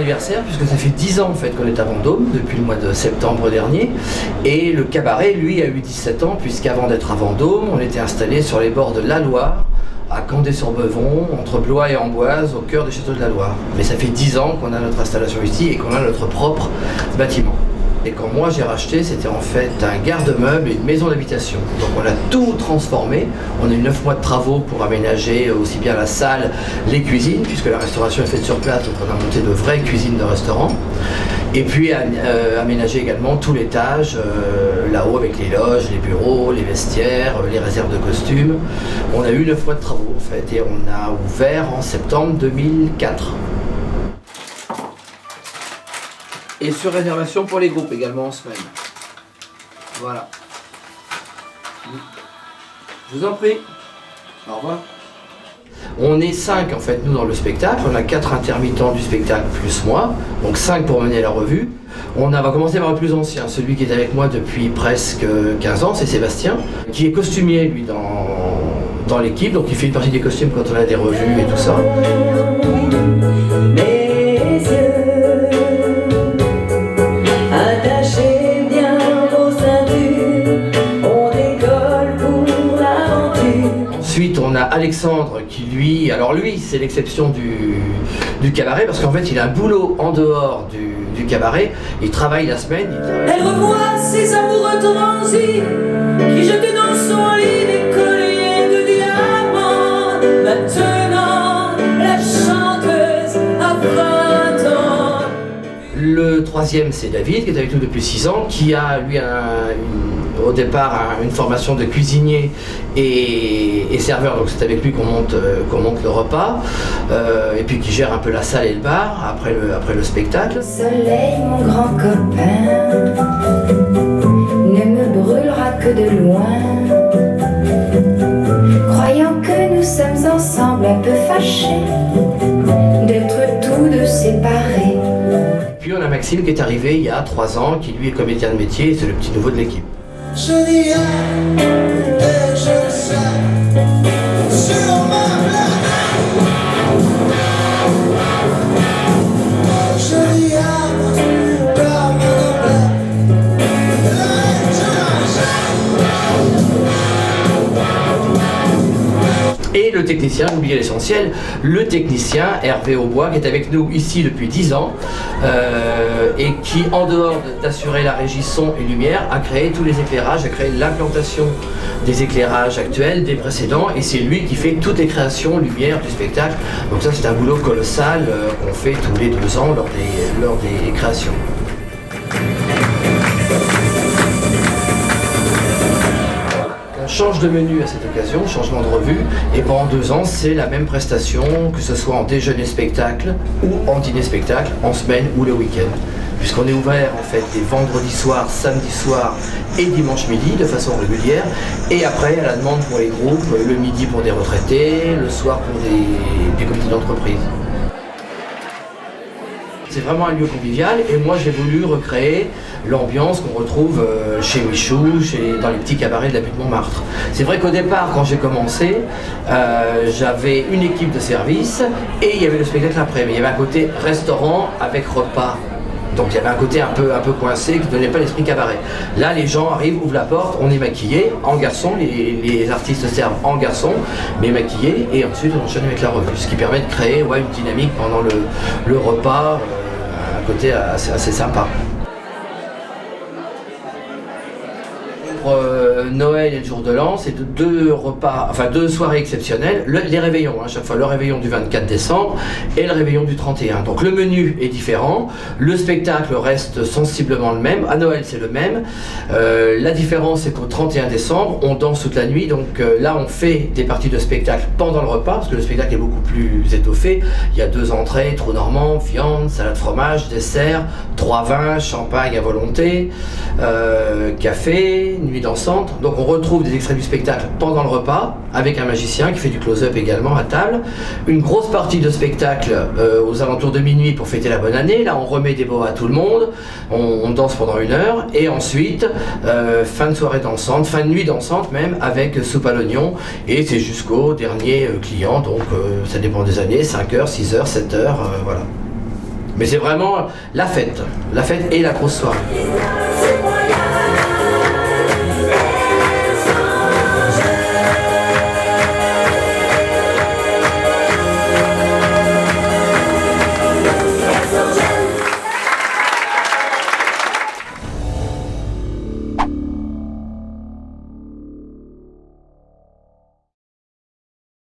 anniversaire puisque ça fait 10 ans en fait qu'on est à Vendôme, depuis le mois de septembre dernier. Et le cabaret, lui, a eu 17 ans puisqu'avant d'être à Vendôme, on était installé sur les bords de la Loire, à Condé-sur-Beuvron, entre Blois et Amboise, au cœur des châteaux de la Loire. Mais ça fait 10 ans qu'on a notre installation ici et qu'on a notre propre bâtiment. Et quand moi j'ai racheté, c'était en fait un garde-meuble et une maison d'habitation. Donc on a tout transformé. On a eu 9 mois de travaux pour aménager aussi bien la salle, les cuisines, puisque la restauration est faite sur place, donc on a monté de vraies cuisines de restaurant. Et puis aménager également tout l'étage, là-haut avec les loges, les bureaux, les vestiaires, les réserves de costumes. On a eu 9 mois de travaux en fait et on a ouvert en septembre 2004. Et sur réservation pour les groupes également en semaine. Voilà. Je vous en prie. Au revoir. On est 5 en fait nous dans le spectacle. On a 4 intermittents du spectacle plus moi. Donc 5 pour mener la revue. On va commencer par le plus ancien. Celui qui est avec moi depuis presque 15 ans, c'est Sébastien. Qui est costumier lui dans l'équipe. Donc il fait une partie des costumes quand on a des revues et tout ça. Ensuite, on a Alexandre qui lui c'est l'exception du cabaret parce qu'en fait il a un boulot en dehors du cabaret, il travaille la semaine. Elle revoit ses amoureux transis qui jetaient dans son lit des colliers de diamants. Maintenant, la chanteuse a 20 ans. Le troisième c'est David qui est avec nous depuis 6 ans, qui a lui au départ une formation de cuisinier et serveur, donc c'est avec lui qu'on monte le repas, et puis qui gère un peu la salle et le bar après le spectacle. Le soleil, mon grand copain, ne me brûlera que de loin, croyant que nous sommes ensemble un peu fâchés d'être tous deux séparés. Puis on a Maxime qui est arrivé il y a 3 ans, qui lui est comédien de métier et c'est le petit nouveau de l'équipe. Je dis et je sais sur ma planète. Je dis comme Et le technicien, oubliez l'essentiel, le technicien Hervé Aubois qui est avec nous ici depuis 10 ans et qui, en dehors d'assurer la régie son et lumière, a créé tous les éclairages, a créé l'implantation des éclairages actuels, des précédents, et c'est lui qui fait toutes les créations lumière du spectacle. Donc ça c'est un boulot colossal qu'on fait tous les 2 ans lors des créations. Change de menu à cette occasion, changement de revue, et pendant 2 ans c'est la même prestation, que ce soit en déjeuner spectacle ou en dîner spectacle, en semaine ou le week-end. Puisqu'on est ouvert en fait les vendredis soirs, samedi soir et dimanche midi de façon régulière, et après à la demande pour les groupes, le midi pour des retraités, le soir pour des comités d'entreprise. C'est vraiment un lieu convivial et moi j'ai voulu recréer l'ambiance qu'on retrouve chez Michou, dans les petits cabarets de la butte Montmartre. C'est vrai qu'au départ, quand j'ai commencé, j'avais une équipe de service et il y avait le spectacle après, mais il y avait un côté restaurant avec repas. Donc il y avait un côté un peu coincé qui ne donnait pas l'esprit cabaret. Là les gens arrivent, ouvrent la porte, on est maquillés en garçon, les artistes servent en garçon, mais maquillés, et ensuite on enchaîne avec la revue. Ce qui permet de créer une dynamique pendant le repas, un côté assez sympa. Noël et le jour de l'an, c'est 2 repas, enfin 2 soirées exceptionnelles, les réveillons, à chaque fois le réveillon du 24 décembre et le réveillon du 31. Donc le menu est différent, le spectacle reste sensiblement le même, à Noël c'est le même, la différence c'est qu'au 31 décembre on danse toute la nuit, donc là on fait des parties de spectacle pendant le repas, parce que le spectacle est beaucoup plus étoffé, il y a 2 entrées, trou normand, viande, salade fromage, dessert, 3 vins, champagne à volonté, café, nuit dansante. Donc on retrouve des extraits du spectacle pendant le repas, avec un magicien qui fait du close-up également à table. Une grosse partie de spectacle aux alentours de minuit pour fêter la bonne année. Là on remet des boas à tout le monde, on danse pendant 1 heure, et ensuite fin de soirée dansante, fin de nuit dansante même, avec soupe à l'oignon, et c'est jusqu'au dernier client, donc ça dépend des années, 5h, 6h, 7h, voilà. Mais c'est vraiment la fête et la grosse soirée.